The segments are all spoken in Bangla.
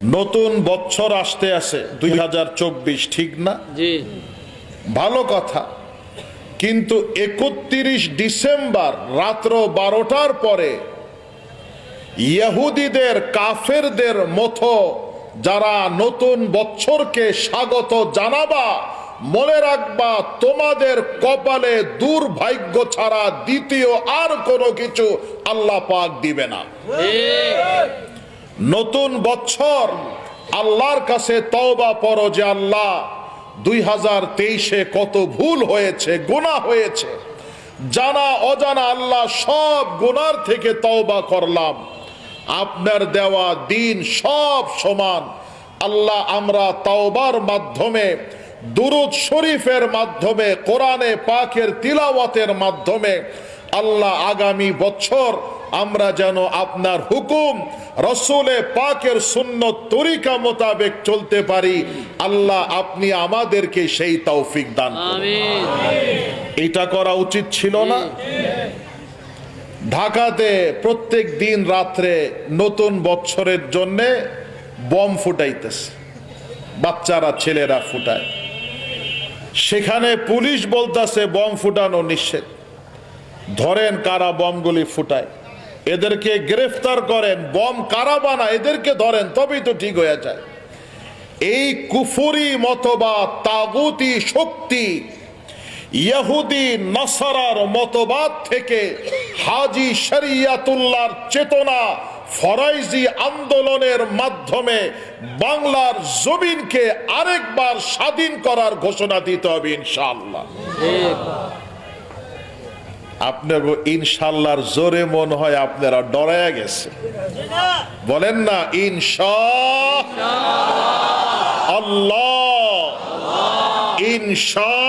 নতুন বছর আসতে আছে 2024, ঠিক না? জি। ভালো কথা, কিন্তু 31 ডিসেম্বর রাত্র 12টার পরে ইহুদিদের কাফেরদের মতো যারা নতুন বছরকে স্বাগত জানাবা, মনে রাখবা তোমাদের কপালে দুর্ভাগ্য ছাড়া দ্বিতীয় আর কোনো কিছু আল্লাহ পাক দিবে না। নতুন বছর আল্লাহর কাছে তওবা করো যে আল্লাহ 2023-এ কত ভুল হয়েছে, গুনাহ হয়েছে, জানা অজানা, আল্লাহ সব গুনার থেকে তওবা করলাম। আপনার দেওয়া দিন সব সমান আল্লাহ, আমরা তওবার মাধ্যমে, দুরূদ শরীফের মাধ্যমে, কোরআনে পাকের তিলাওয়াতের মাধ্যমে আল্লাহ আগামী বছর আমরা যেন আপনার হুকুম, রসুলে পাকের সুন্নত তরিকা মোতাবেক চলতে পারি। আল্লাহ আপনি আমাদেরকে সেই তৌফিক দান করুন। এটা করা উচিত ছিল না? ঢাকাতে প্রত্যেক দিন রাত্রে নতুন বছরের জন্য বম ফুটাইতেছে, বাচ্চারা ছেলেরা ফুটায়। সেখানে পুলিশ বলতেছে বম ফুটানো নিষেধ, ধরেন কারা বমগুলি ফুটায়, এদেরকে গ্রেফতার করেন। বম কারা বানায় এদেরকে ধরেন, তবেই তো ঠিক হয়ে যায়। এই কুফরি মতবাদ, তাগুতি শক্তি, ইহুদি নাসারার মতবাদ থেকে হাজী শরিয়াতুল্লাহর চেতনা, ফরাইজি আন্দোলনের মাধ্যমে বাংলার জমিনকে আরেকবার স্বাধীন করার ঘোষণা দিতে হবে ইনশাআল্লাহ। আপনার ইনশাআল্লাহর জোরে মনে হয় আপনারা ডরায়া গেছে, বলেন না ইনশাআল্লাহ, ইনশাআল্লাহ।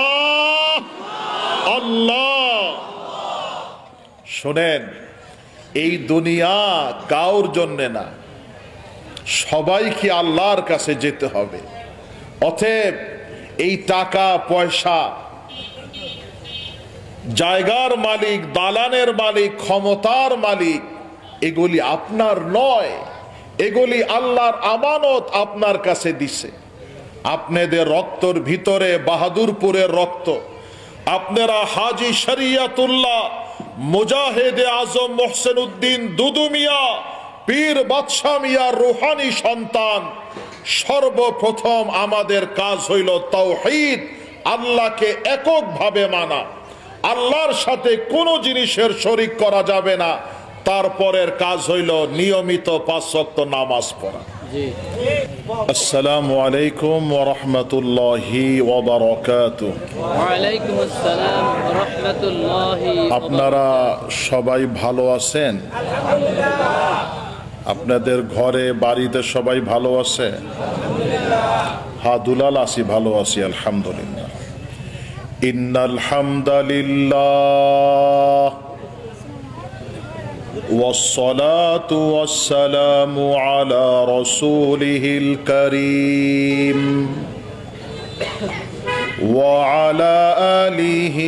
শোনেন, এই দুনিয়া কাউর জন্য না, সবাইকে আল্লাহর কাছে যেতে হবে। অতএব এই টাকা পয়সা, জায়গার মালিক, দালানের মালিক, ক্ষমতার মালিক, এগুলি আপনার নয়, এগুলি আল্লাহর আমানত আপনার কাছে দিছে। আপনাদের রক্তর ভিতরে বাহাদুরপুরের রক্ত, আপনারা হাজী শরিয়াতুল্লাহ, মুজাহিদে আজম মোহসেন উদ্দিন দুদু মিয়া, পীর বাদশাহ মিয়ার রুহানি সন্তান। সর্বপ্রথম আমাদের কাজ হইল তাওহীদ, আল্লাহকে এককভাবে মানা, আল্লাহর সাথে কোনো জিনিসের শরীক করা যাবে না। তারপরের কাজ হইল নিয়মিত 5 ওয়াক্ত নামাজ পড়া। আসসালামু আলাইকুম ওয়া রাহমাতুল্লাহি ওয়া বারাকাতুহু। ওয়া আলাইকুম আসসালাম ওয়া রাহমাতুল্লাহি। আপনারা সবাই ভালো আছেন? আপনাদের ঘরে বাড়িতে সবাই ভালো আছে? হ্যাঁ, দুলাল আছি, ভালো আছি আলহামদুলিল্লাহ। ইন্নাল হামদালিল্লাহ والصلاة والسلام على رسوله الكريم وعلى آله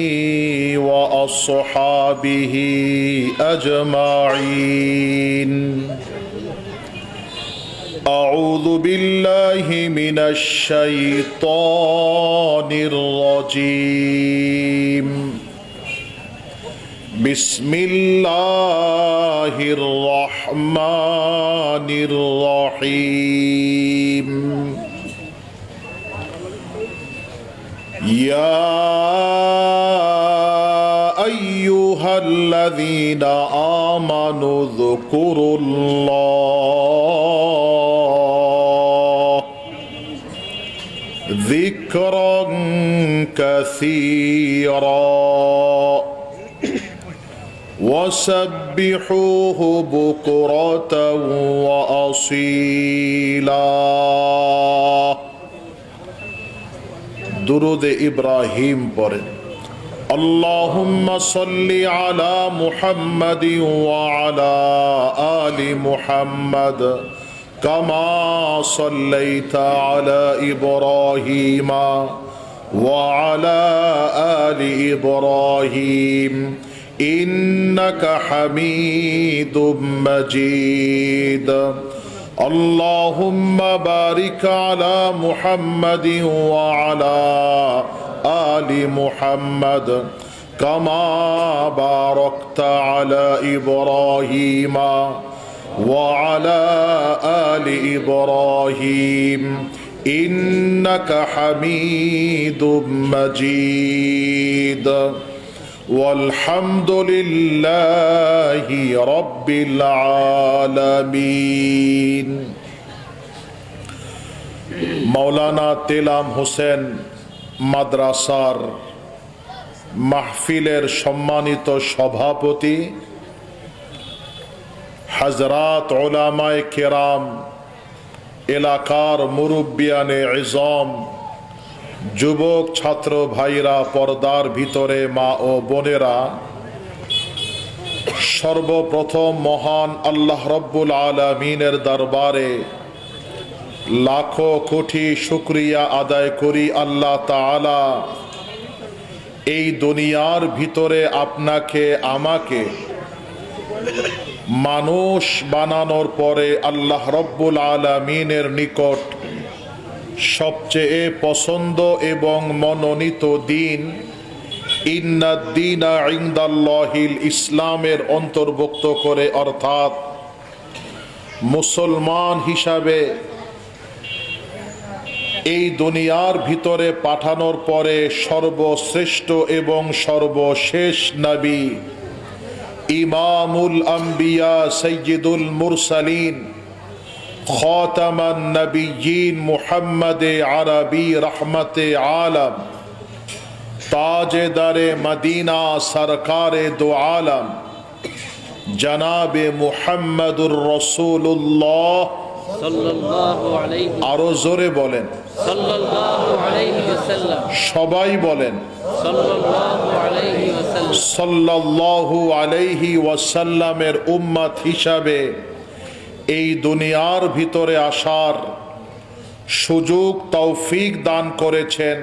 وأصحابه أجمعين. أعوذ بالله من الشيطان الرجيم. بسم الله الرحمن الرحيم. يا أيها الذين آمنوا اذكروا الله ذكرا كثيرا وسبحوه بكرة وأصيلا. درود إبراهيم পড়েন। اللهم صل على محمد وعلى آل محمد كما صليت على إبراهيم وعلى آل إبراهيم إنك حميد مجيد. اللهم بارك على محمد وعلى آل محمد كما باركت على إبراهيم وعلى آل إبراهيم إنك حميد مجيد والحمد لله رب العالمين মাওলানা তেলাম হোসেন মাদ্রাসার মাহফিলের সম্মানিত সভাপতি, হযরত উলামায়ে কেরাম, এলাকার মুরব্বিয়ানে ইজম, যুবক ছাত্র ভাইরা, পর্দার ভিতরে মা ও বোনেরা, সর্বপ্রথম মহান আল্লাহ রব্বুল আলামিনের দরবারে লাখো কোটি শুকরিয়া আদায় করি। আল্লাহ তাআলা এই দুনিয়ার ভিতরে আপনাকে আমাকে মানুষ বানানোর পরে আল্লাহ রব্বুল আলামিনের নিকট সবচেয়ে পছন্দ এবং মনোনীত দিন ইন্নাদ-দীনা ইনদাল্লাহিল ইসলামের অন্তর্ভুক্ত করে, অর্থাৎ মুসলমান হিসাবে এই দুনিয়ার ভিতরে পাঠানোর পরে সর্বশ্রেষ্ঠ এবং সর্বশেষ নবী ইমামুল আম্বিয়া সাইয়্যিদুল মুরসালিন খাতামান নবিয়্যিন মুহাম্মদে আরবি রহমতে আলম তাজেদারে মদিনা সরকারে দো আলম জনাবে মুহাম্মদুর রাসূলুল্লাহ সাল্লাল্লাহু আলাইহি, আরো জোরে বলেন সাল্লাল্লাহু আলাইহি ওয়াসাল্লাম, সবাই বলেন সাল্লাল্লাহু আলাইহি ওয়াসাল্লাম, সাল্লাল্লাহু আলাইহি ওয়াসাল্লামের উম্মত হিসাবে এই দুনিয়ার ভিতরে আসার সুযোগ তৌফিক দান করেছেন।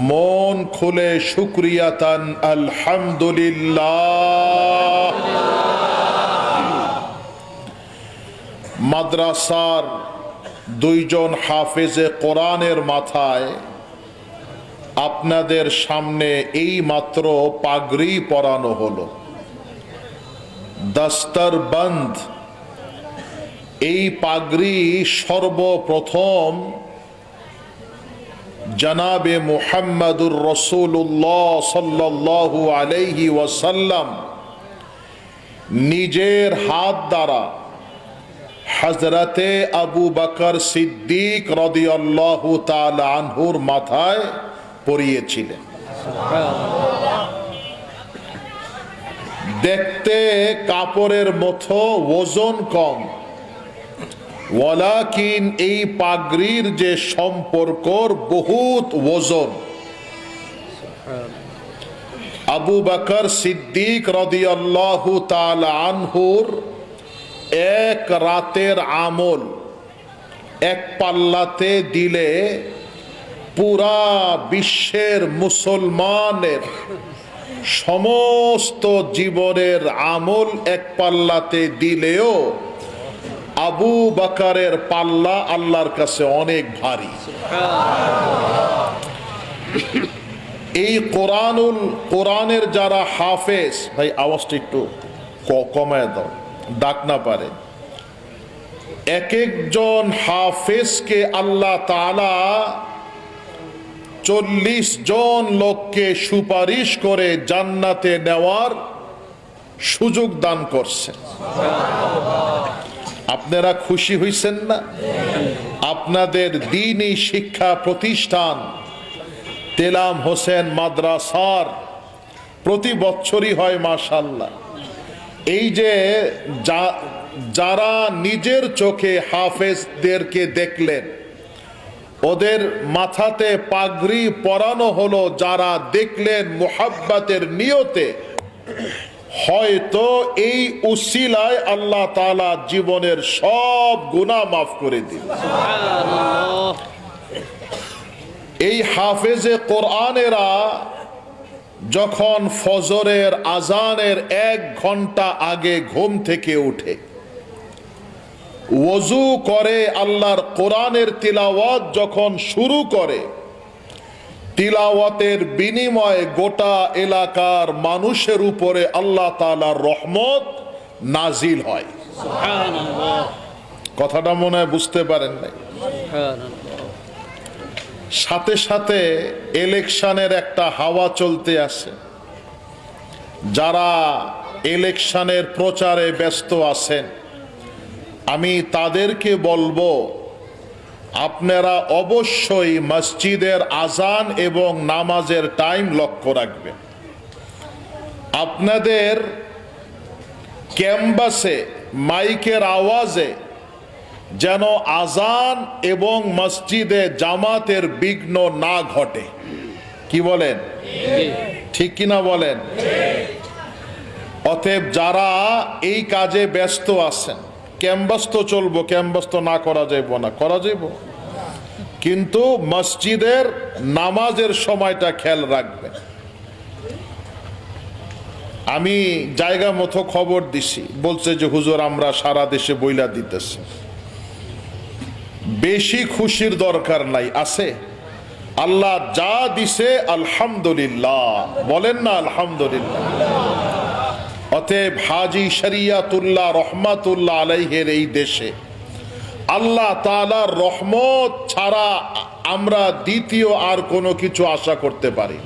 মন খুলে শুকরিয়াতান আলহামদুলিল্লাহ। মাদ্রাসার দুইজন হাফেজে কোরআনের মাথায় আপনাদের সামনে এই মাত্র পাগড়ি পরানো হলো, দস্তরবন্দ। এই পাগড়ি সর্বপ্রথম জনাবে মুহাম্মদুর রাসূলুল্লাহ সাল্লাল্লাহু আলাইহি ওয়াসাল্লাম নিজের হাত দ্বারা হযরতে আবু বকর সিদ্দিক রাদিয়াল্লাহু তাআলা আনহুর মাথায় পরিয়েছিলেন। দেখতে কাপড়ের মতো, ওজন কম, ওয়ালাকিন এই পাগড়ির যে সম্পর্কর বহুত ওজন। আবু বকর সিদ্দিক রাদিয়াল্লাহু তাআলা আনহুর এক রাতের আমল এক পাল্লাতে দিলে পুরা বিশ্বের মুসলমানের সমস্ত জীবনের আমল এক পাল্লাতে দিলেও আবু বকরের পাল্লা আল্লাহর কাছে অনেক ভারী। এই কোরআনের যারা হাফেজ, ভাই আওয়াজটা একটু কমায় দাও, ডাক না পারে। এক একজন হাফেজকে আল্লাহ তাআলা 40 জন লোককে সুপারিশ করে জান্নাতে নেওয়ার সুযোগ দান করছে। আপনারা খুশি হইছেন না? আপনাদের দ্বীনি শিক্ষা প্রতিষ্ঠান তেলাম হোসেন মাদ্রাসার প্রতি বছরই হয় মাশাআল্লাহ। এই যে যারা নিজের চোখে হাফেজদেরকে দেখলেন, ওদের মাথাতে পাগড়ি পরানো হলো, যারা দেখলেন মুহাব্বতের নিয়তে, হয়তো এই উসিলায় আল্লাহ তাআলা জীবনের সব গুনাহ মাফ করে দিবেন। সুবহানাল্লাহ। এই হাফেজে কোরআনেরা যখন ফজরের আজানের 1 ঘন্টা আগে ঘুম থেকে উঠে ওযু করে আল্লাহর কোরআনের তিলাওয়াত যখন শুরু করে, তিলাওয়াতের বিনিময়ে গোটা এলাকার মানুষের উপরে আল্লাহ তাআলার রহমত নাজিল হয়। সুবহানাল্লাহ, কথাটা মনে হয় বুঝতে পারেন নাই। সুবহানাল্লাহ। সাথে সাথে ইলেকশনের একটা হাওয়া চলতে আছে। যারা ইলেকশনের প্রচারে ব্যস্ত আছেন, আমি তাদেরকে বলবো, আপনারা অবশ্যই মসজিদের আজান এবং নামাজের টাইম লক্ষ্য রাখবেন। আপনাদের ক্যাম্পাসে মাইকের আওয়াজে যেন আজান এবং মসজিদে জামাতের বিঘ্ন না ঘটে। কি বলেন? ঠিক কিনা বলেন? অতএব যারা এই কাজে ব্যস্ত আছেন, ক্যাম্পাস তো চলবো, ক্যাম্পাস তো না করা যাইব না, করা যাইব, কিন্তু মসজিদের নামাজের সময়টা খেয়াল রাখবেন। আমি জায়গা মতো খবর দিছি, বলছে যে হুজুর আমরা সারা দেশে বইলা দিতেছি। বেশি খুশির দরকার নাই, আছে আল্লাহ যা দিছে আলহামদুলিল্লাহ, বলেন না আলহামদুলিল্লাহ। অতএব হাজী শরিয়াতুল্লাহ রহমাতুল্লাহ আলাইহির এই দেশে আল্লাহ তাআলার রহমত ছাড়া আমরা দ্বিতীয় আর কোনো কিছু আশা করতে পারি?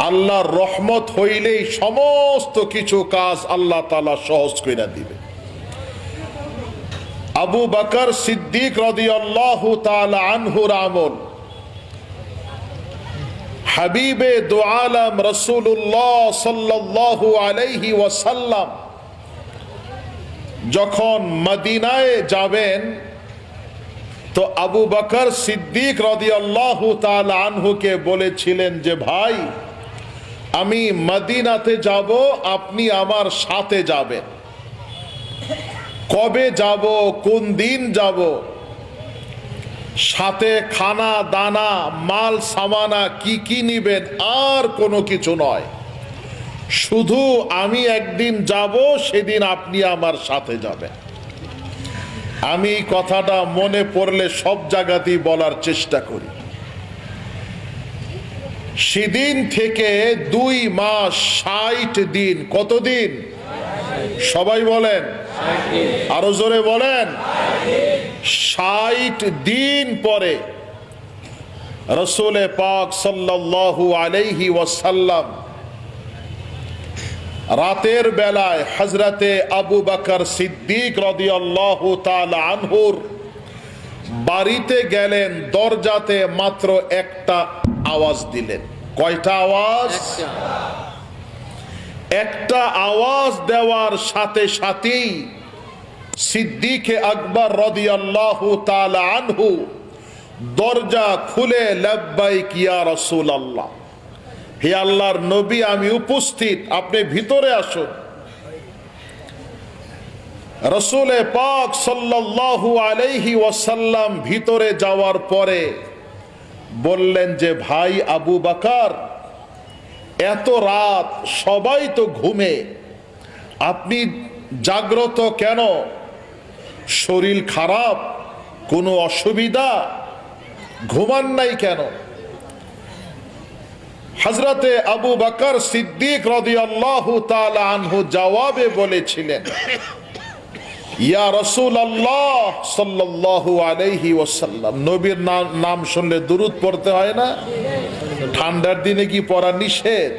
আল্লাহর রহমত হইলেই সমস্ত কিছু কাজ আল্লাহ তাআলা সহজ করে দিবে। আবু বকর সিদ্দিক রাদিয়াল্লাহু তাআলা আনহুর আমল, হাবিবে দু আলম রাসূলুল্লাহ সাল্লাল্লাহু আলাইহি ওয়াসাল্লাম যখন মদিনায় যাবেন, তো আবু বকর সিদ্দিক রাদিয়াল্লাহু তাআলা আনহুকে বলেছিলেন যে ভাই, আমি মদিনাতে যাব, আপনি আমার সাথে যাবেন। কবে যাব, কোন দিন যাব, সাথে খানা দানা মাল সামানা কি কি নিবেন আর কোনো কিছু নয়, শুধু আমি একদিন যাব, সেদিন আপনি আমার সাথে যাবেন। আমি এই কথাটা মনে পড়লে সব জায়গাতেই বলার চেষ্টা করি। সেদিন থেকে 2 মাস 60 দিন, কতদিন সবাই বলেন, আরো জোরে বলেন, 60 দিন পরে রাসূল পাক সাল্লাল্লাহু আলাইহি ওয়াসাল্লাম রাতের বেলায় হযরতে আবু বকর সিদ্দিক রাদিয়াল্লাহু তাআলা আনহুর বাড়িতে গেলেন। দরজাতে মাত্র একটা আওয়াজ দিলেন। কয়টা আওয়াজ? একটা আওয়াজ দেওয়ার সাথে সাথেই সিদ্দিকে আকবর রাদিয়াল্লাহু তাআলা আনহু দরজা খুলে লাব্বাইক ইয়া রাসূলুল্লাহ, হে আল্লাহর নবী আমি উপস্থিত, আপনি ভিতরে আসুন। রাসূল পাক সাল্লাল্লাহু আলাইহি ওয়াসাল্লাম ভিতরে যাওয়ার পরে বললেন যে ভাই আবু বকর, এত রাত, সবাই তো ঘুমে, আপনি জাগ্রত কেন? শরীর খারাপ, কোনো অসুবিধা, ঘুমান নাই কেন? হযরতে আবু বকর সিদ্দিক রাদিয়াল্লাহু তাআলা আনহু জবাবে বলেছিলেন, ইয়া রাসূলুল্লাহ সাল্লাল্লাহু আলাইহি ওয়াসাল্লাম, নবীর নাম শুনলে দুরূদ পড়তে হয় না? ঠান্ডার দিনে কি পড়া নিষেধ?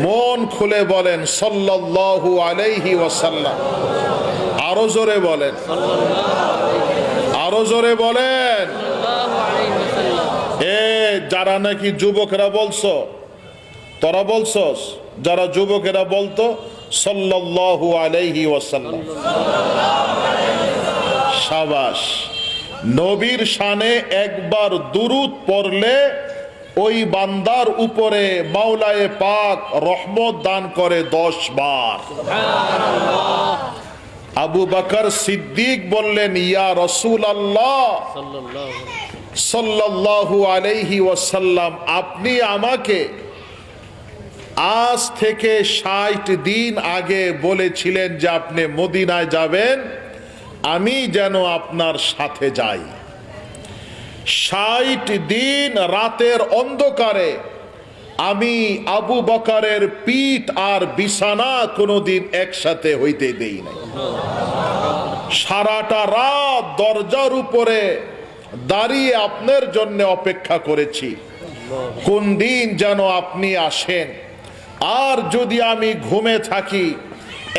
মন খুলে বলেন সাল্লাল্লাহু আলাইহি ওয়াসাল্লাম। আরো জোরে বলেন, আরো জোরে বলেন। এ যারা নাকি যুবকেরা বলছো, তোরা বলছস, যারা যুবকেরা বলতো সাল্লাল্লাহু আলাইহি ওয়াসাল্লাম, শাবাশ। নবীর শানে একবার দুরূদ পড়লে ওই বান্দার উপরে মাওলায়ে পাক রহমত দান করে 10 বার। আবু বকর সিদ্দিক বললেন, ইয়া রাসূলুল্লাহ সাল্লাল্লাহু আলাইহি ওয়াসাল্লাম, আপনি আমাকে আজ থেকে 60 দিন আগে বলেছিলেন যে আপনি মদিনায় যাবেন, আমি যেন আপনার সাথে যাই। 60 দিন রাতের অন্ধকারে আমি আবু বকরের পিঠ আর বিছানা কোনোদিন একসাথে হইতে দেই নাই। সারাটা রাত দরজার উপরে দাঁড়িয়ে আপনার জন্য অপেক্ষা করেছি, কোন দিন যেন আপনি আসেন। আর যদি আমি ঘুমে থাকি,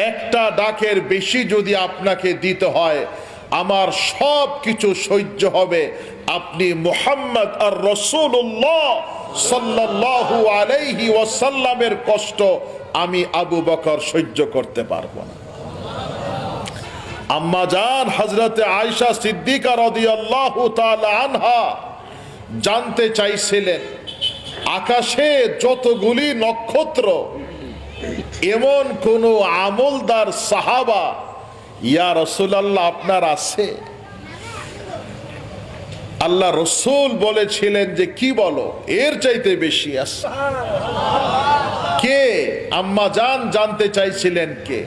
একটা ডাকের বেশি যদি আপনাকে দিতে হয়, আমার সব কিছু সহ্য হবে। আপনি মুহাম্মদ আর রাসূলুল্লাহ সাল্লাল্লাহু আলাইহি ওয়াসাল্লামের কষ্ট আমি আবু বকর সহ্য করতে পারবো না। আম্মা জান হযরতে আয়েশা সিদ্দিকা রাদিয়াল্লাহু তাআলা আনহা জানতে চাইছিলেন, আকাশে যতগুলি নক্ষত্র, এমন কোন আমলদার সাহাবা ইয়া রাসূলুল্লাহ আপনার আছে? আল্লাহ রসুল বলেছিলেন যে কি বলো, এর চাইতে বেশি আছে। কে? আম্মা জান জানতে চাইছিলেন কে।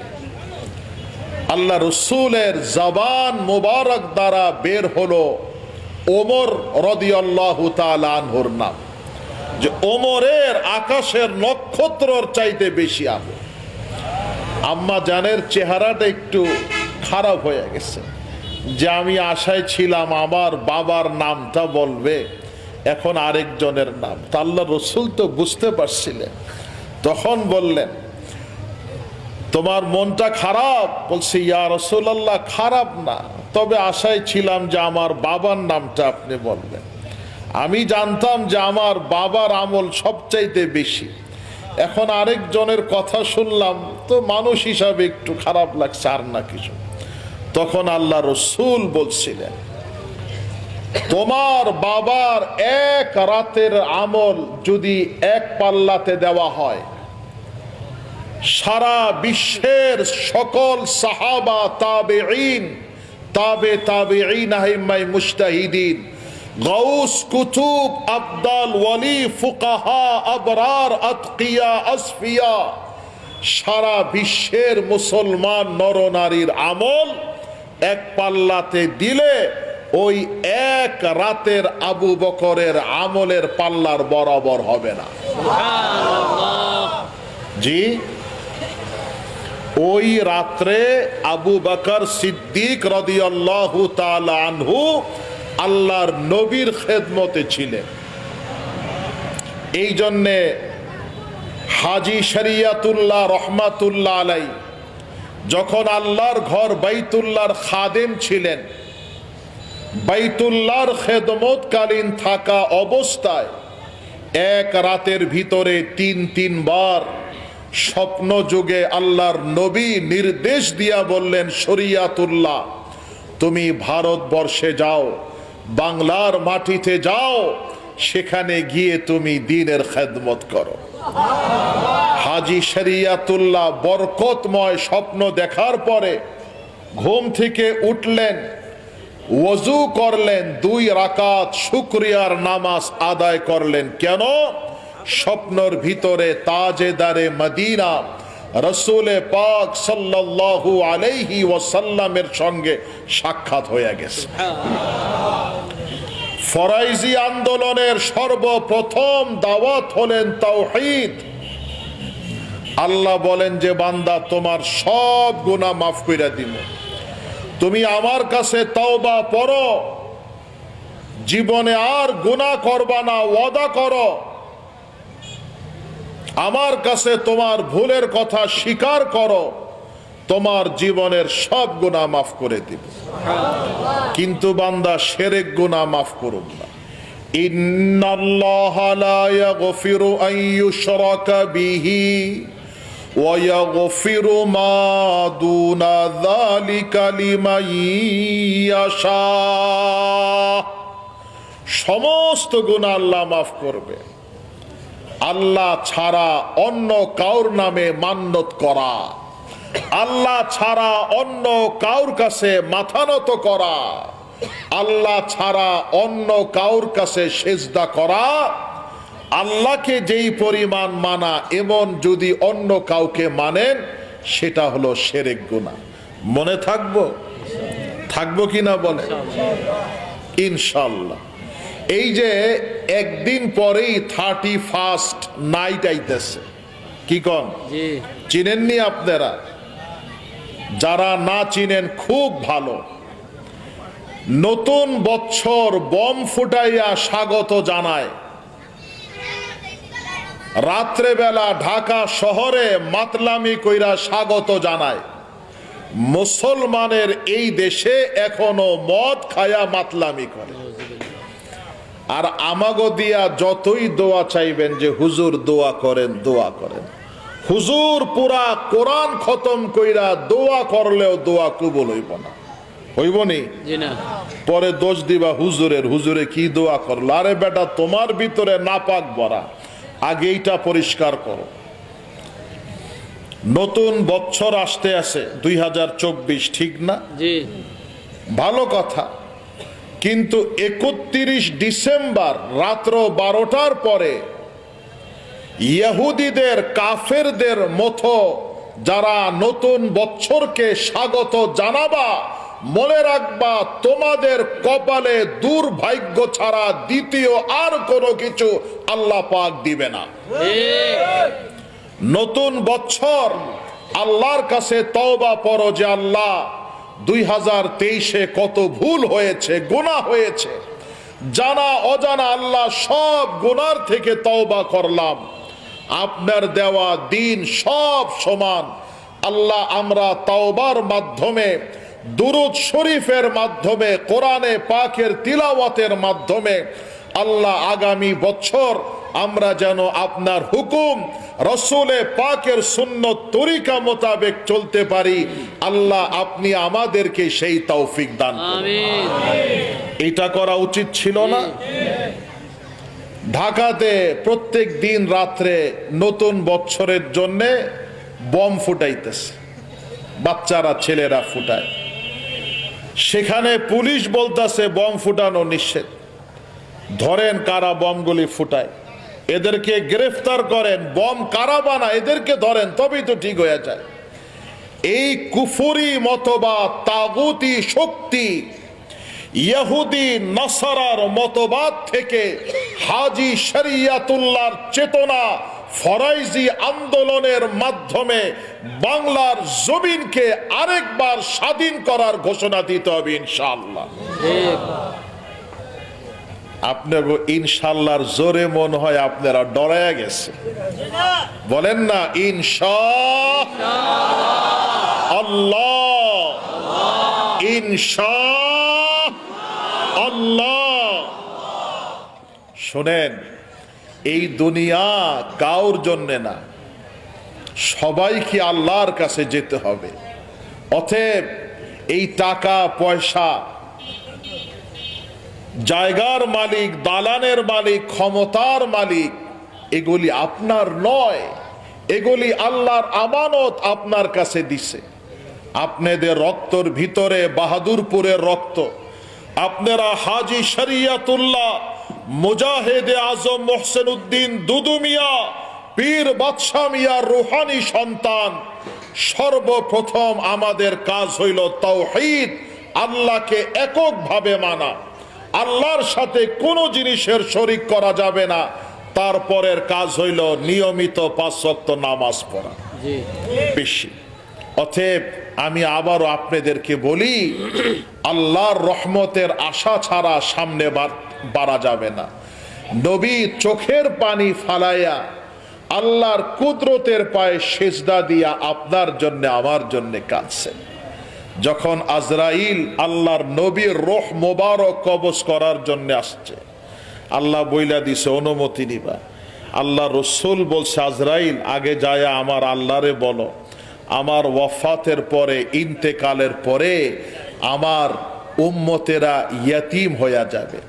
আল্লাহ রসুলের জবান মুবারক দ্বারা বের হলো ওমর রাদিয়াল্লাহু তাআলা আনহুর নাম, যে ওমরের আকাশের নক্ষত্রর চাইতে বেশি আলো। আম্মা জানের চেহারাটা একটু খারাপ হয়ে গেছে, যে আমি আশায় ছিলাম আমার বাবার নামটা বলবে, এখন আরেকজনের নাম। তা আল্লাহ রসুল তো বুঝতে পারছিলেন, তখন বললেন তোমার মনটা খারাপ? বলছে ইয়া রাসূলুল্লাহ খারাপ না, তবে আশায় ছিলাম যে আমার বাবার নামটা আপনি বলবেন। আমি জানতাম যে আমার বাবার আমল সবচাইতে বেশি, এখন আরেকজনের কথা শুনলাম তো মানুষ হিসাবে একটু খারাপ লাগছে, আর না কিছু। তখন আল্লাহ রসুল বলছিলেন তোমার বাবার এক রাতের আমল যদি এক পাল্লাতে দেওয়া হয়, সারা বিশ্বের সকল সাহাবা, তাবেঈন, তাবেঈন, আইম্মায়ে মুজতাহিদিন, গাউস, কুতুব, আবদাল, ওয়ালি, ফুকাহা, আবরার, আতকিয়া, আসফিয়া, সারা বিশ্বের মুসলমান নরনারীর আমল এক পাল্লাতে দিলে ওই এক রাতের আবু বকরের আমলের পাল্লার বরাবর হবে না। জি, ওই রাত্রে আবু বকর সিদ্দিক রাদিয়াল্লাহু তাআলা আনহু আল্লাহর নবীর খেদমতে ছিলেন। এই জন্যে হাজী শরিয়াতুল্লাহ রহমাতুল্লাহ আলাই যখন আল্লাহর ঘর বাইতুল্লাহর খাদেম ছিলেন, বাইতুল্লাহর খেদমতকালীন থাকা অবস্থায় এক রাতের ভিতরে তিন বার স্বপ্ন যুগে আল্লাহর নবী নির্দেশ দিয়া বললেন, শরিয়াতুল্লাহ তুমি ভারতবর্ষে যাও, বাংলার মাটিতে যাও, সেখানে গিয়ে তুমি দ্বীনের খেদমত করো। হাজী শরিয়াতুল্লাহ বরকতময় স্বপ্ন দেখার পরে ঘুম থেকে উঠলেন, ওযু করলেন, 2 রাকাত শুকরিয়ার নামাজ আদায় করলেন। কেন? স্বপ্নর ভিতরে তাজেদারে মদিনা রসুলে পাক সাল্লাল্লাহু আলাইহি ওয়াসাল্লামের সঙ্গে সাক্ষাৎ হয়ে গেছে। ফরাইজি আন্দোলনের সর্বপ্রথম দাওয়াত হলেন তাওহীদ। আল্লাহ বলেন যে বান্দা তোমার সব গুনাহ মাফ কইরা দিব, তুমি আমার কাছে তওবা পড়ো, জীবনে আর গুনাহ করবা না, ওয়াদা করো, আমার কাছে তোমার ভুলের কথা স্বীকার করো, তোমার জীবনের সব গুনাহ মাফ করে দিব। কিন্তু বান্দা শিরক গুনাহ মাফ করুন না। ইন্নাল্লাহা লা ইয়াগফিরু আন ইউশরাকা বিহি ওয়া ইয়াগফিরু মা দুনা যালিকা লিমান ইয়াশা। সমস্ত গুনাহ আল্লাহ মাফ করবে। আল্লাহ ছাড়া অন্য কাউর নামে মান্যত করা, আল্লাহ ছাড়া অন্য কাউর কাছে মাথা নত করা, আল্লাহ ছাড়া অন্য কাউর কাছে সেজদা করা, আল্লাহকে যেই পরিমাণ মানা এমন যদি অন্য কাউকে মানেন সেটা হলো শিরক গুনাহ। মনে থাকবো? থাকবো কিনা বলে ইনশাল্লাহ। এই যে একদিন পরেই 31st নাইট আইতেছে, কি কন জি চিনেননি আপনারা? যারা না চিনেন খুব ভালো। নতুন বছর বম ফুটাইয়া স্বাগত জানায়, রাত্রেবেলা ঢাকা শহরে মাতলামি কইরা স্বাগত জানায়। মুসলমানের এই দেশে এখনো মদ খায়া মাতলামি করে। আর আমাগো দিয়া যতই দোয়া চাইবেন যে হুজুর দোয়া করেন, দোয়া করেন, হুজুর পুরা কোরআন খতম কইরা দোয়া করলেও দোয়া কবুল হইব না, হইব নি? জি না। পরে দোষ দিবা হুজুরের, হুজুরে কি দোয়া করলো। আরে বেটা, তোমার ভিতরে নাপাক ভরা, আগে এইটা পরিষ্কার করো। নতুন বছর আসতে আছে 2024, ঠিক না? জি ভালো কথা, কিন্তু 31 ডিসেম্বর রাত্র 12টার পরে ইহুদিদের কাফেরদের মতো যারা নতুন বছরকে স্বাগত জানাবা, মনে রাখবা তোমাদের কপালে দুর্ভাগ্য ছাড়া দ্বিতীয় আর কোনো কিছু আল্লাহ পাক দিবে না। নতুন বছর আল্লাহর কাছে তওবা করো যে আল্লাহ 2023-এ কত ভুল হয়েছে, গুনাহ হয়েছে, জানা অজানা, আল্লাহ সব গুনার থেকে তওবা করলাম। আপনার দেওয়া দিন সব সমান আল্লাহ, আমরা তওবার মাধ্যমে, দুরূদ শরীফের মাধ্যমে, কোরআনে পাকের তিলাওয়াতের মাধ্যমে আল্লাহ আগামী বছর আমরা যেন আপনার হুকুম, রসুলে পাকের সুন্নত তরিকা মোতাবেক চলতে পারি। আল্লাহ আপনি আমাদেরকে সেই তৌফিক দান করুন। আমিন। এটা করা উচিত ছিল না? ঢাকাতে প্রত্যেক দিন রাত্রে নতুন বছরের জন্যে বম ফুটাইতেছে, বাচ্চারা ছেলেরা ফুটায়। সেখানে পুলিশ বলতেছে বম ফুটানো নিষেধ, ধরেন কারা বমগুলি ফুটায়, এদেরকে গ্রেফতার করেন। বম কারা বানায় এদেরকে ধরেন, তবেই তো ঠিক হয়ে যায়। এই কুফরি মতবাদ, তাগুতি শক্তি, ইহুদি নাসারার মতবাদ থেকে হাজী শরিয়াতুল্লাহর চেতনা, ফরাইজি আন্দোলনের মাধ্যমে বাংলার জমিনকে আরেকবার স্বাধীন করার ঘোষণা দিতে হবে ইনশাআল্লাহ। আপনাকে ইনশাআল্লাহর জোরে মন হয় আপনারা ডরায়া গেছে, বলেন না ইনশাআল্লাহ, ইনশাআল্লাহ। শোনেন, এই দুনিয়া কাউর জন্যে না, সবাইকে আল্লাহর কাছে যেতে হবে। অতএব এই টাকা পয়সা, জায়গার মালিক, দালানের মালিক, ক্ষমতার মালিক, এগুলি আপনার নয়, এগুলি আল্লাহর আমানত আপনার কাছে দিছে। আপনাদের রক্তর ভিতরে বাহাদুরপুরের রক্ত, আপনারা হাজী শরিয়াতুল্লাহ, মুজাহিদে আজম মোহসেন উদ্দিন দুদু মিয়া, পীর বাদশাহ মিয়ার রুহানি সন্তান। সর্বপ্রথম আমাদের কাজ হইল তাওহীদ, আল্লাহকে এককভাবে মানা, আল্লাহর সাথে কোনো জিনিসের শরীক করা যাবে না। তারপরের কাজ হইল নিয়মিত 5 ওয়াক্ত নামাজ পড়া বেশি। অতএব আমি আবারও আপনাদেরকে বলি, আল্লাহর রহমতের আশা ছাড়া সামনে বাড়া যাবে না। নবী চোখের পানি ফালাইয়া আল্লাহর কুদরতের পায়ে সেজদা দিয়া আপনার জন্য আমার জন্য কাঁদছেন। যখন আজরাইল আল্লাহর নবীর রূহ মোবারক কবজ করার জন্য আসছে, আল্লাহ বইলা দিছে অনুমতি নিবা। আল্লাহ রসুল বলছে, আজরাইল আগে যায় আমার আল্লাহরে বলো, আমার ওয়াফাতের পরে, ইন্তেকালের পরে আমার উম্মতেরা ইয়াতিম হইয়া যাবে,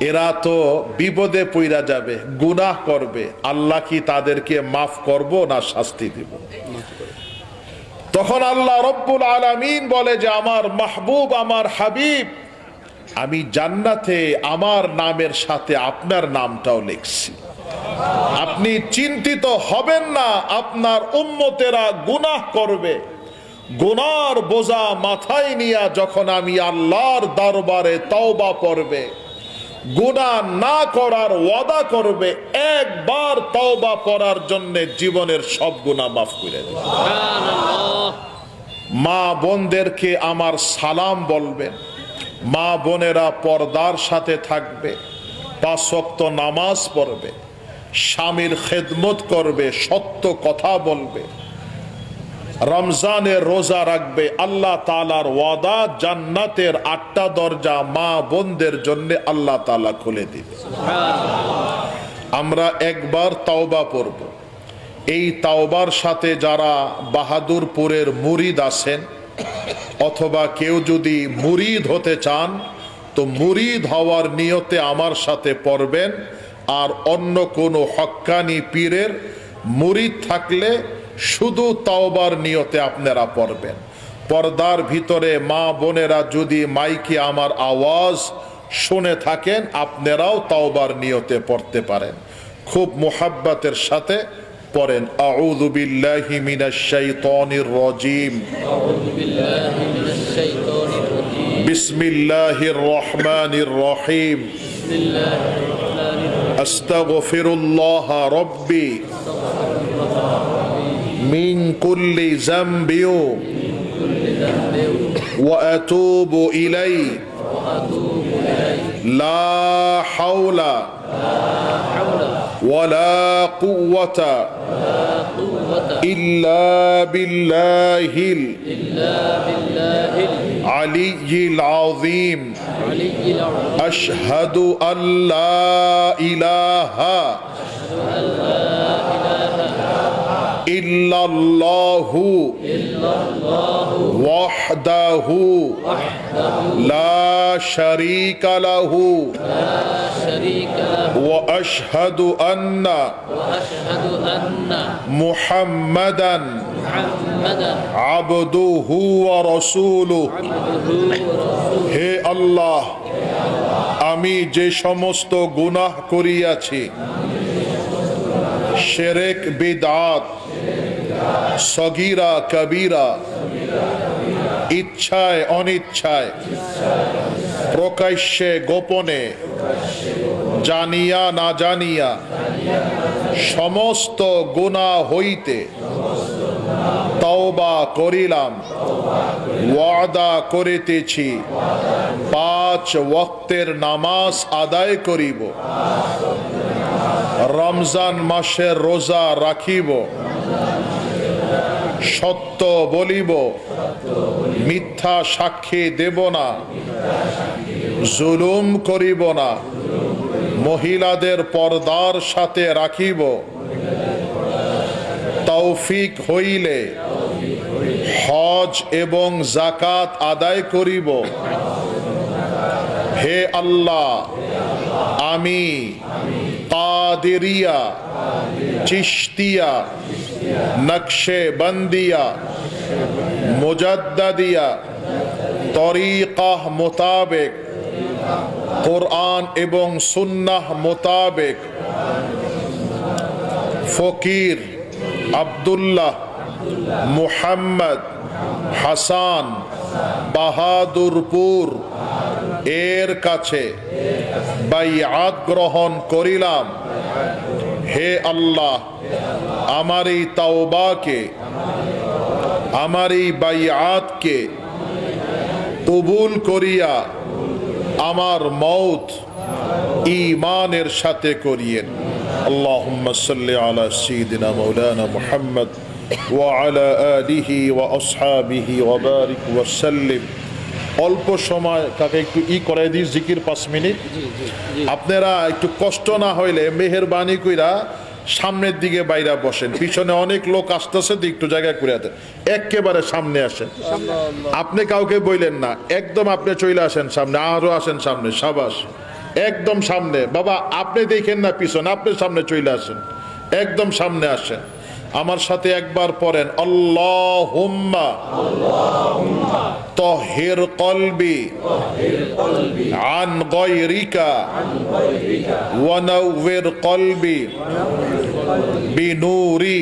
এরা তো বিপদে পইরা যাবে, গুনাহ করবে, আল্লাহ কি তাদেরকে মাফ করব না শাস্তি দিব? তখন আল্লাহ রব্বুল আলামিন বলে যে আমার মাহবুব, আমার হাবিব, আমি জান্নাতে আমার নামের সাথে আপনার নামটাও লিখছি। আপনি চিন্তিত হবেন না, আপনার উম্মতেরা গুনাহ করবে, গুনার বোঝা মাথায় নিয়ে যখন আমি আল্লাহর দরবারে তওবা করবে, গুনাহ না করার ওয়াদা করবে, একবার তওবা করার জন্য জীবনের সব গুনাহ মাফ করে দেবে। সুবহানাল্লাহ। মা বোনদেরকে আমার সালাম বলবেন। মা বোনেরা পর্দার সাথে থাকবে, 5 ওয়াক্ত নামাজ পড়বে, স্বামীর খেদমত করবে, সত্য কথা বলবে, রমজানের রোজা রাখবে। আল্লাহ তাআলার ওয়াদা, জান্নাতের 8টা দরজা মা বোনদের জন্য আল্লাহ তাআলা খুলে দিবে। আমরা একবার তাওবা পড়ব। এই তাওবার সাথে যারা বাহাদুরপুরের মুরিদ আছেন, অথবা কেউ যদি মুরিদ হতে চান, তো মুরিদ হওয়ার নিয়তে আমার সাথে পড়বেন। আর অন্য কোনো হক্কানি পীরের মুরিদ থাকলে শুধু তাওবার নিয়তে আপনারা পড়বেন। পর্দার ভিতরে মা বোনেরা যদি মাইকে আমার আওয়াজ শুনে থাকেন, আপনারাও তাওবার নিয়তে পড়তে পারেন। খুব মুহাব্বতের সাথে পড়েন। আউযু বিল্লাহি মিনাশ শাইতানির রাজিম, আউযু বিল্লাহি মিনাশ শাইতানির রাজিম, বিসমিল্লাহির রহমানির রহিম, বিসমিল্লাহির রহমানির রহিম, আস্তাগফিরুল্লাহ রাব্বি মিন কুল্লি যামবি ওয়া আতুবু ইলাইহি লা হাওলা ওয়ালা কুওয়াতা ইল্লা বিল্লাহিল আলিয়্যিল আযীম। আলিয়্যিল আযীম। আশহাদু আল্লা ইলাহা ইল্লাল্লাহু ওয়াহদাহু লা শারীকা লাহু ওয়া আশহাদু আন্না মুহাম্মাদান আবদুহু ওয়া রাসূলুহু। হে আল্লাহ, আমি যে সমস্ত গুনাহ করিয়াছি, শিরক, বিদআত, সগীরা কবীরা, ইচ্ছায় অনিচ্ছায়, প্রকাশ্যে গোপনে, জানিয়া না জানিয়া, সমস্ত গুনাহ হইতে তওবা করিলাম। ওয়াদা করিতেছি 5 ওয়াক্তের নামাজ আদায় করিব, রমজান মাসের রোজা রাখিব, সত্য বলিব, মিথ্যা সাক্ষী দেব না, জুলুম করিব না, মহিলাদের পর্দার সাথে রাখিব, তৌফিক হইলে হজ এবং যাকাত আদায় করিব। হে আল্লাহ, আমি কাদেরিয়া, চিশতিয়া, নকশেবন্দিয়া, মুজাদ্দিদিয়া তরিকাহ মোতাবেক, কোরআন এবং সুন্নাহ মোতাবেক ফকির আব্দুল্লাহ মুহাম্মদ হাসান বাহাদুরপুর এর কাছে বাইআত গ্রহণ করিলাম। হে আল্লাহ, আমার এই তাওবাকে, আমার এই বাইআতকে কবুল করিয়া আমার মওত ঈমানের সাথে করিয়েন। আল্লাহুম্মা সাল্লি আলা সাইয়্যিদিনা মাওলানা মুহাম্মদ ওয়া আলা আলিহি ওয়া আসহাবিহি ওয়া বারিক ওয়া সাল্লিম। অল্প সময় কাকে একটু করে দিই, জিকির 5 মিনিট। আপনারা একটু কষ্ট না হইলে মেহেরবানি কইরা সামনের দিকে বাইরা বসেন, পিছনে অনেক লোক আসতেছে, একটু জায়গা করে দেন, একেবারে সামনে আসেন। আপনি কাউকে বললেন না, একদম আপনি চলে আসেন সামনে, আরো আসেন সামনে, সাবাস, একদম সামনে। বাবা আপনি দেখেন না পিছনে, আপনি সামনে চলে আসেন, একদম সামনে আসেন। আমার সাথে একবার পড়েন, আল্লাহুম্মা তাহির কলবি আন গায়রিকা ওয়া নাওয়ির কলবি বিনুরি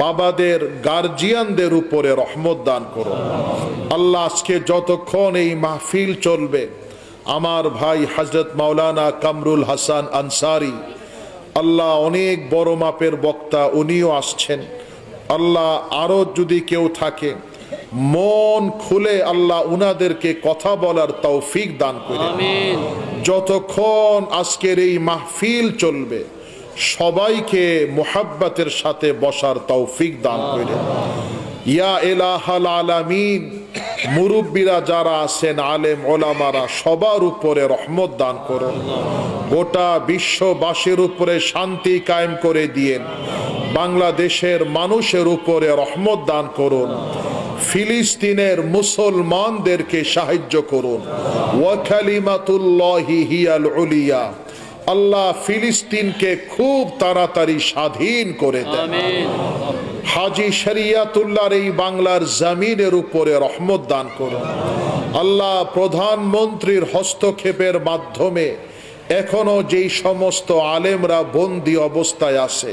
বাবাদের গার্জিয়ানদের উপরে রহমত দান করুন আল্লাহ। আজকে যতক্ষণ এই মাহফিল চলবে, আমার ভাই হযরত মাওলানা কামরুল হাসান আনসারী, আল্লাহ অনেক বড় মাপের বক্তা, উনিও আসছেন। আল্লাহ আরো যদি কেউ থাকে, মন খুলে আল্লাহ উনাদেরকে কথা বলার তৌফিক দান করেন। আমিন। যতক্ষণ আজকের এই মাহফিল চলবে, সবাইকে মুহাব্বতের সাথে বসার তৌফিক দান করেন। ইয়া ইলাহাল আলামিন, মুরব্বীরা যারা আছেন, আলেম ওলামারা, সবার উপরে রহমত দান করুন। গোটা বিশ্ববাসীর উপরে শান্তি কায়েম করে দিয়েন। বাংলাদেশের মানুষের উপরে রহমত দান করুন। ফিলিস্তিনের মুসলমানদেরকে সাহায্য করুন। ওয়া কালিমাতুল্লাহি হিয়াল উলিয়া, আল্লাহ ফিলিস্তিনকে খুব তাড়াতাড়ি স্বাধীন করে দেন। আমিন। হাজী শরিয়াতুল্লাহর এই বাংলার জমিনের উপরে রহমত দান করুন। আল্লাহ প্রধানমন্ত্রীর হস্তক্ষেপের মাধ্যমে এখনো যেই সমস্ত আলেমরা বন্দী অবস্থায় আছে,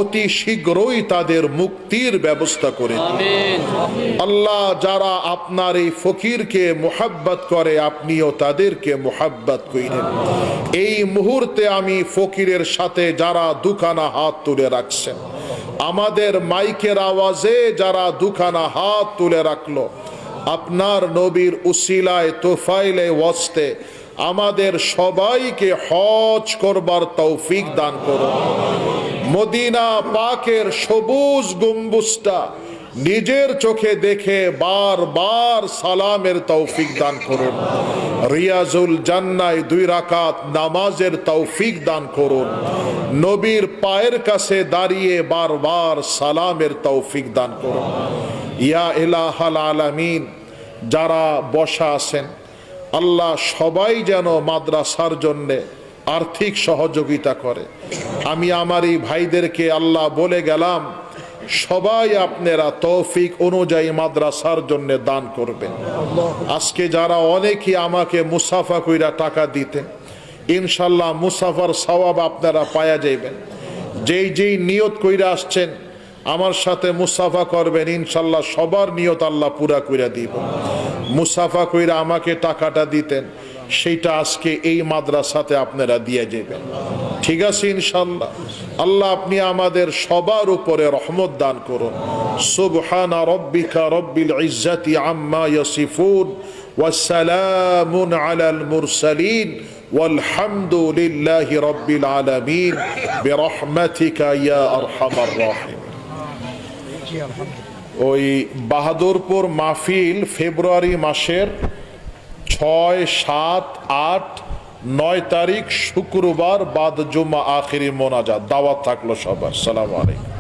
অতি শীঘ্রই তাদের মুক্তির ব্যবস্থা করে দিন। আমিন। আল্লাহ যারা আপনার এই ফকিরকে মুহাব্বত করে, আপনিও তাদেরকে মুহাব্বত করেন। এই মুহূর্তে আমি ফকিরের সাথে যারা দুখানা হাত তুলে রাখছেন, আমাদের মাইকের আওয়াজে যারা দুখানা হাত তুলে রাখলো, আপনার নবীর উসিলায় তোফাইলে ওয়াস্তে আমাদের সবাইকে হজ করবার তৌফিক দান করুন। মদিনা পাকের সবুজ গম্বুজটা নিজের চোখে দেখে বারবার সালামের তৌফিক দান করুন। রিয়াজুল জান্নায় 2 রাকাত নামাজের তৌফিক দান করুন। নবীর পায়ের কাছে দাঁড়িয়ে বারবার সালামের তৌফিক দান করুন। ইয়া ইলাহাল আলামিন, যারা বসা আছেন, আল্লাহ সবাই যেন মাদ্রাসার জন্যে আর্থিক সহযোগিতা করে। আমি আমার এই ভাইদেরকে আল্লাহ বলে গেলাম, সবাই আপনারা তৌফিক অনুযায়ী মাদ্রাসার জন্য দান করবেন। আজকে যারা অনেকেই আমাকে মুসাফা কইরা টাকা দিতেন, ইনশাল্লাহ মুসাফার সওয়াব আপনারা পায়া যাইবেন। যেই যেই নিয়ত কইরা আসছেন আমার সাথে মুসাফা করবেন, ইনশাল্লাহ সবার নিয়ত আল্লাহ পুরা কইরা দিব। মুসাফা কইরা আমাকে টাকাটা দিতেন, সেইটা আজকে এই মাদ্রাসাতে আপনারা দিয়ে যাবেন। ঠিক আছে ইনশাল্লাহ। আল্লাহ আপনি আমাদের সবার উপরে রহমত দান করুন। সুবহানা রাব্বিকা রাব্বিল ইজ্জাতি আম্মা ইয়াসিফুন ওয়া সালামুন আলাল মুরসালিন ওয়ালহামদুলিল্লাহি রাব্বিল আলামিন বিরহমাতিকা ইয়া আরহামার রাহিম। ওই বাহাদুরপুর মাহফিল ফেব্রুয়ারি মাসের 6, 7, 8, 9 তারিখ শুক্রবার বাদ জুমা আখিরি মোনাজাত, দাওয়াত থাকলো সবার। আসসালামু আলাইকুম।